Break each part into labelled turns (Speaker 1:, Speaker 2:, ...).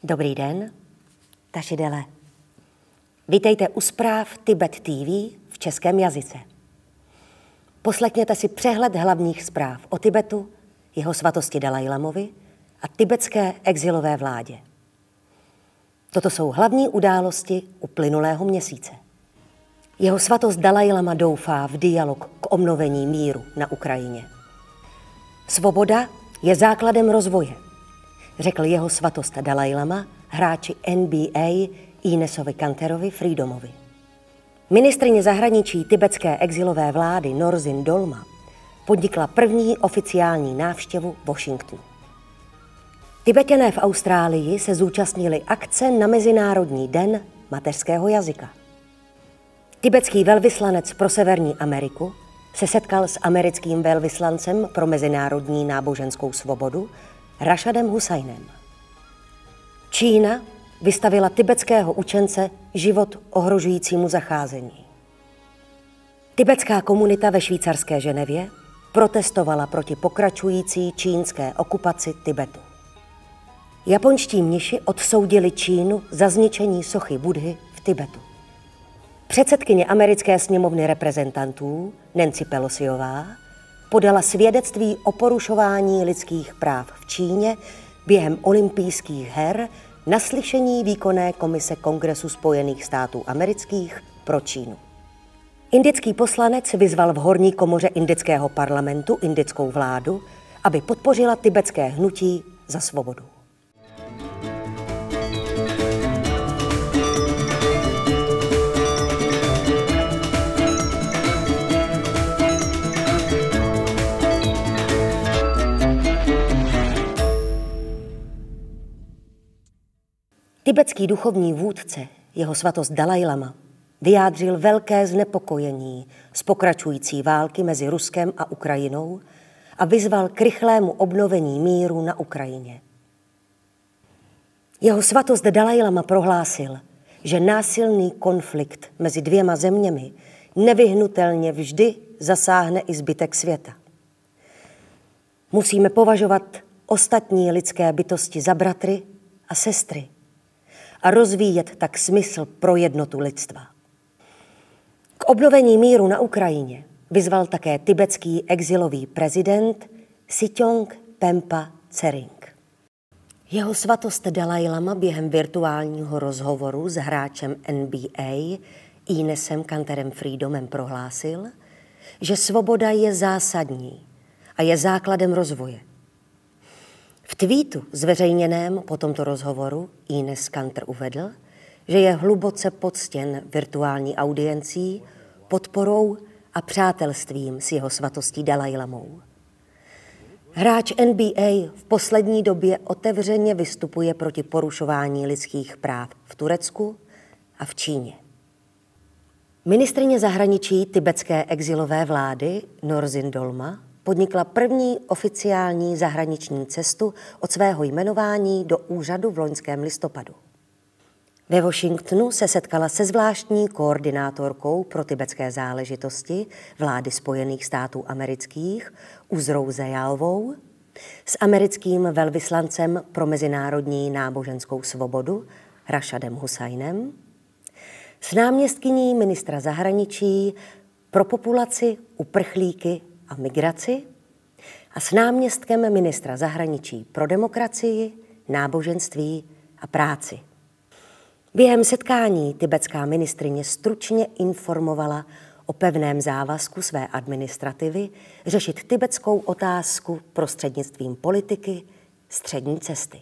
Speaker 1: Dobrý den, tašidele. Vítejte u zpráv Tibet TV v českém jazyce. Poslechněte si přehled hlavních zpráv o Tibetu, jeho svatosti Dalajlamovi a tibetské exilové vládě. Toto jsou hlavní události uplynulého měsíce. Jeho svatost Dalajlama doufá v dialog k obnovení míru na Ukrajině. Svoboda je základem rozvoje, řekl jeho svatost Dalajlama hráči NBA Inesovi Kanterovi Freedomovi. Ministryně zahraničí tibetské exilové vlády Norzin Dolma podnikla první oficiální návštěvu Washingtonu. Tibeťané v Austrálii se zúčastnili akce na Mezinárodní den mateřského jazyka. Tibetský velvyslanec pro Severní Ameriku se setkal s americkým velvyslancem pro mezinárodní náboženskou svobodu Rashadem Hussainem. Čína vystavila tibetského učence život ohrožujícímu zacházení. Tibetská komunita ve švýcarské Ženevě protestovala proti pokračující čínské okupaci Tibetu. Japonští mniši odsoudili Čínu za zničení sochy Buddhy v Tibetu. Předsedkyně americké sněmovny reprezentantů Nancy Pelosiová podala svědectví o porušování lidských práv v Číně během olympijských her na slyšení výkonné komise Kongresu Spojených států amerických pro Čínu. Indický poslanec vyzval v horní komoře indického parlamentu indickou vládu, aby podpořila tibetské hnutí za svobodu. Tibetský duchovní vůdce, jeho svatost Dalajlama, vyjádřil velké znepokojení z pokračující války mezi Ruskem a Ukrajinou a vyzval k rychlému obnovení míru na Ukrajině. Jeho svatost Dalajlama prohlásil, že násilný konflikt mezi dvěma zeměmi nevyhnutelně vždy zasáhne i zbytek světa. Musíme považovat ostatní lidské bytosti za bratry a sestry a rozvíjet tak smysl pro jednotu lidstva. K obnovení míru na Ukrajině vyzval také tibetský exilový prezident Siťong Pempa Tsering. Jeho svatost Dalajlama během virtuálního rozhovoru s hráčem NBA Inesem Kanterem Freedomem prohlásil, že svoboda je zásadní a je základem rozvoje. V tweetu zveřejněném po tomto rozhovoru Ines Kanter uvedl, že je hluboce poctěn virtuální audiencí, podporou a přátelstvím s jeho svatostí Dalajlamou. Hráč NBA v poslední době otevřeně vystupuje proti porušování lidských práv v Turecku a v Číně. Ministryně zahraničí tibetské exilové vlády Norzin Dolma podnikla první oficiální zahraniční cestu od svého jmenování do úřadu v loňském listopadu. Ve Washingtonu se setkala se zvláštní koordinátorkou pro tibetské záležitosti vlády Spojených států amerických Uzrou Zajálovou, s americkým velvyslancem pro mezinárodní náboženskou svobodu Rashadem Hussainem, s náměstkyní ministra zahraničí pro populaci, uprchlíky a migraci a s náměstkem ministra zahraničí pro demokracii, náboženství a práci. Během setkání tibetská ministryně stručně informovala o pevném závazku své administrativy řešit tibetskou otázku prostřednictvím politiky střední cesty.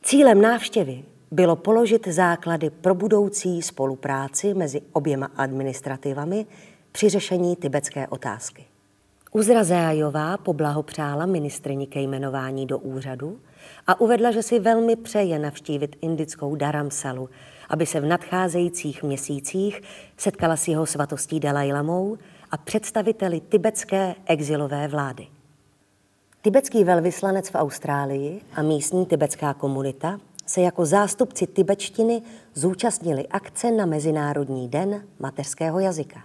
Speaker 1: Cílem návštěvy bylo položit základy pro budoucí spolupráci mezi oběma administrativami při řešení tibetské otázky. Uzra Zajájová poblahopřála ministryni ke jmenování do úřadu a uvedla, že si velmi přeje navštívit indickou Dharamsalu, aby se v nadcházejících měsících setkala s jeho svatostí Dalajlamou a představiteli tibetské exilové vlády. Tibetský velvyslanec v Austrálii a místní tibetská komunita se jako zástupci tibetštiny zúčastnili akce na Mezinárodní den mateřského jazyka.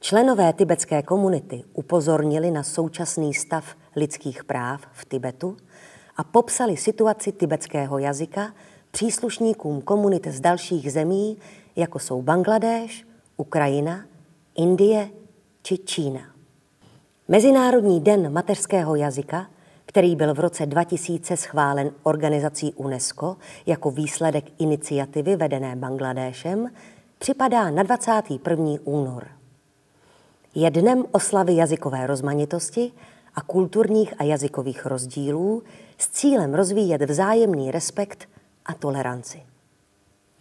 Speaker 1: Členové tibetské komunity upozornili na současný stav lidských práv v Tibetu a popsali situaci tibetského jazyka příslušníkům komunit z dalších zemí, jako jsou Bangladéš, Ukrajina, Indie či Čína. Mezinárodní den mateřského jazyka, který byl v roce 2000 schválen organizací UNESCO jako výsledek iniciativy vedené Bangladéšem, připadá na 21. únor. Je dnem oslavy jazykové rozmanitosti a kulturních a jazykových rozdílů s cílem rozvíjet vzájemný respekt a toleranci.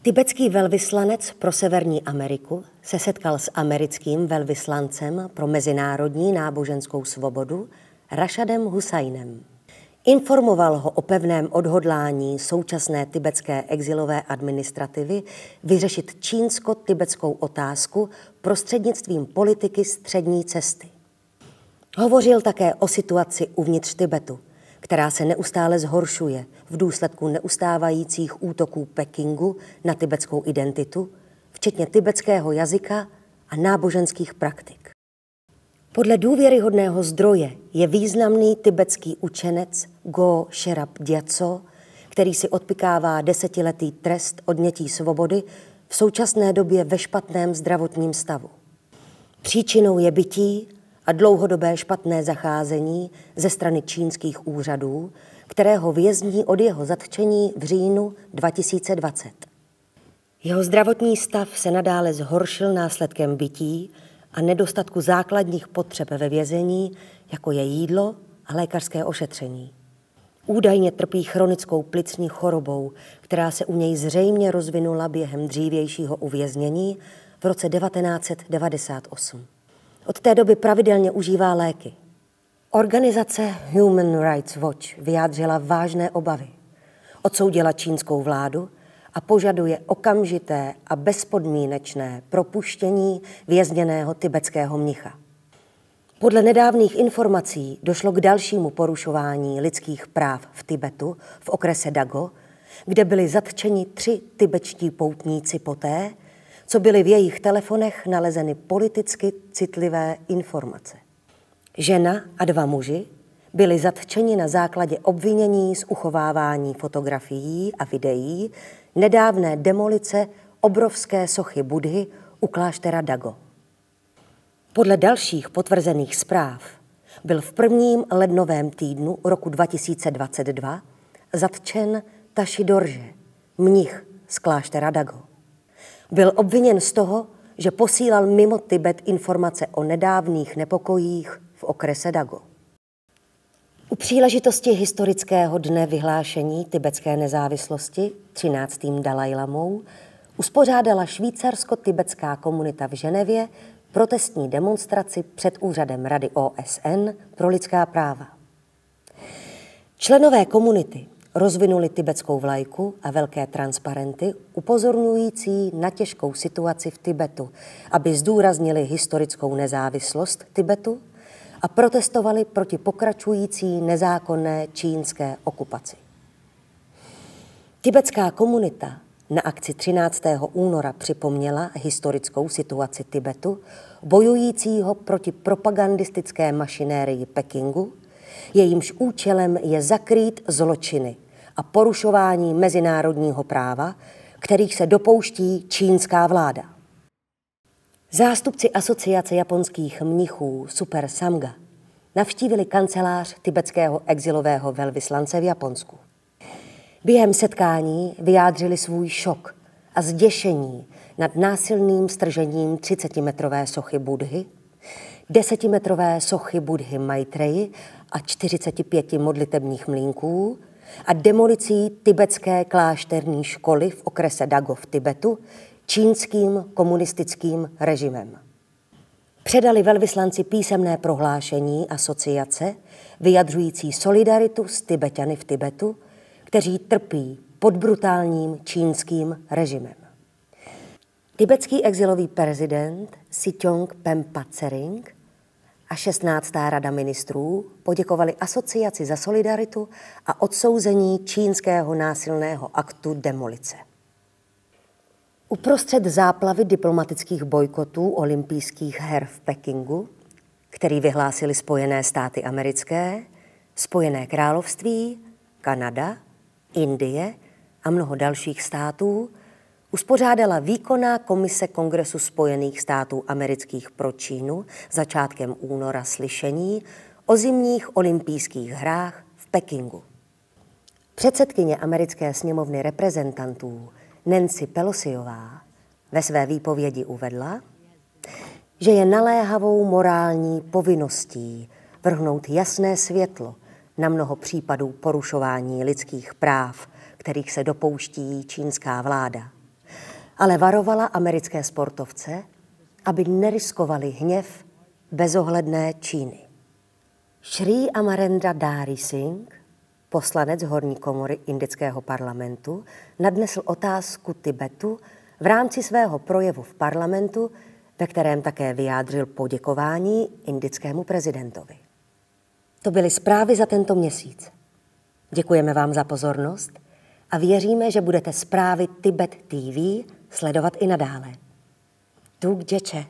Speaker 1: Tibetský velvyslanec pro Severní Ameriku se setkal s americkým velvyslancem pro mezinárodní náboženskou svobodu Rashadem Hussainem. Informoval ho o pevném odhodlání současné tibetské exilové administrativy vyřešit čínsko-tibetskou otázku prostřednictvím politiky střední cesty. Hovořil také o situaci uvnitř Tibetu, která se neustále zhoršuje v důsledku neustávajících útoků Pekingu na tibetskou identitu, včetně tibetského jazyka a náboženských praktik. Podle důvěryhodného zdroje je významný tibetský učenec Go Sherab Gyatso, který si odpykává 10letý trest odnětí svobody, v současné době ve špatném zdravotním stavu. Příčinou je bití a dlouhodobé špatné zacházení ze strany čínských úřadů, kterého vězní od jeho zatčení v říjnu 2020. Jeho zdravotní stav se nadále zhoršil následkem bití a nedostatku základních potřeb ve vězení, jako je jídlo a lékařské ošetření. Údajně trpí chronickou plicní chorobou, která se u něj zřejmě rozvinula během dřívějšího uvěznění v roce 1998. Od té doby pravidelně užívá léky. Organizace Human Rights Watch vyjádřila vážné obavy. Odsoudila čínskou vládu a požaduje okamžité a bezpodmínečné propuštění vězněného tibetského mnicha. Podle nedávných informací došlo k dalšímu porušování lidských práv v Tibetu v okrese Dago, kde byli zatčeni 3 tibetští poutníci poté, co byly v jejich telefonech nalezeny politicky citlivé informace. Žena a 2 muži byli zatčeni na základě obvinění z uchovávání fotografií a videí nedávné demolice obrovské sochy Buddhy u kláštera Dago. Podle dalších potvrzených zpráv byl v prvním lednovém týdnu roku 2022 zatčen Tashi Dorje, mnich z kláštera Dago. Byl obviněn z toho, že posílal mimo Tibet informace o nedávných nepokojích v okrese Dago. U příležitosti historického dne vyhlášení tibetské nezávislosti 13. Dalajlamou uspořádala švýcarsko-tibetská komunita v Ženevě protestní demonstraci před úřadem Rady OSN pro lidská práva. Členové komunity rozvinuli tibetskou vlajku a velké transparenty upozorňující na těžkou situaci v Tibetu, aby zdůraznili historickou nezávislost Tibetu a protestovali proti pokračující nezákonné čínské okupaci. Tibetská komunita na akci 13. února připomněla historickou situaci Tibetu, bojujícího proti propagandistické mašinérii Pekingu, jejímž účelem je zakrýt zločiny a porušování mezinárodního práva, kterých se dopouští čínská vláda. Zástupci Asociace japonských mnichů Super Samga navštívili kancelář tibetského exilového velvyslance v Japonsku. Během setkání vyjádřili svůj šok a zděšení nad násilným stržením 30metrové sochy Buddhy, 10metrové sochy Buddhy Maitreji a 45 modlitebních mlýnků a demolicí tibetské klášterní školy v okrese Dago v Tibetu čínským komunistickým režimem. Předali velvyslanci písemné prohlášení asociace vyjadřující solidaritu s Tibetany v Tibetu, kteří trpí pod brutálním čínským režimem. Tibetský exilový prezident Sityong Pempa Tsering a 16. rada ministrů poděkovali asociaci za solidaritu a odsouzení čínského násilného aktu demolice. Uprostřed záplavy diplomatických bojkotů olympijských her v Pekingu, který vyhlásili Spojené státy americké, Spojené království Kanada, Indie a mnoho dalších států uspořádala výkonná komise Kongresu Spojených států amerických pro Čínu začátkem února slyšení o zimních olympijských hrách v Pekingu. Předsedkyně americké sněmovny reprezentantů Nancy Pelosiová ve své výpovědi uvedla, že je naléhavou morální povinností vrhnout jasné světlo na mnoho případů porušování lidských práv, kterých se dopouští čínská vláda. Ale varovala americké sportovce, aby neriskovali hněv bezohledné Číny. Shri Amarendra Dhari Singh, poslanec horní komory indického parlamentu, nadnesl otázku Tibetu v rámci svého projevu v parlamentu, ve kterém také vyjádřil poděkování indickému prezidentovi. To byly zprávy za tento měsíc. Děkujeme vám za pozornost a věříme, že budete zprávy Tibet TV sledovat i nadále. Tuk děče.